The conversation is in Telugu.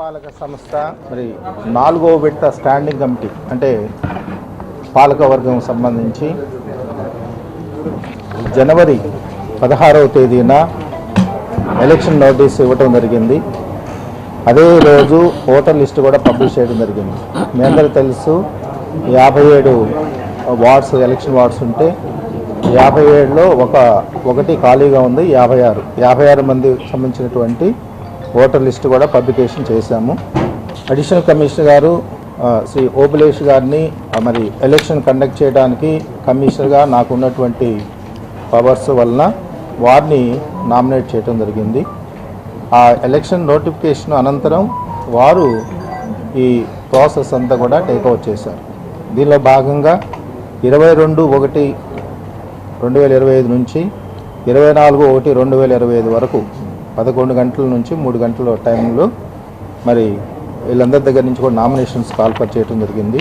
పాలక సంస్థ మరి 4వ విడత స్టాండింగ్ కమిటీ అంటే పాలకవర్గం సంబంధించి జనవరి 16వ తేదీన ఎలక్షన్ నోటీస్ ఇవ్వటం జరిగింది. అదే రోజు ఓటర్ లిస్ట్ కూడా పబ్లిష్ చేయడం జరిగింది. మీ అందరికీ తెలుసు 57 వార్డ్స్ ఎలక్షన్ వార్డ్స్ ఉంటే 57లో ఒకటి ఖాళీగా ఉంది. 56 మంది సంబంధించినటువంటి ఓటర్ లిస్ట్ కూడా పబ్లికేషన్ చేశాము. అడిషనల్ కమిషనర్ గారు శ్రీ ఓబులేష్ గారిని మరి ఎలక్షన్ కండక్ట్ చేయడానికి కమిషనర్గా నాకు ఉన్నటువంటి పవర్స్ వలన వారిని నామినేట్ చేయడం జరిగింది. ఆ ఎలక్షన్ నోటిఫికేషన్ అనంతరం వారు ఈ ప్రాసెస్ అంతా కూడా టేక్అవుట్ చేశారు. దీనిలో భాగంగా 22/1/2025 నుంచి 24/1/2025 వరకు 11 గంటల నుంచి 3 గంటల టైంలో మరి వీళ్ళందరి దగ్గర నుంచి కూడా నామినేషన్స్ కాల్ఫర్ చేయడం జరిగింది.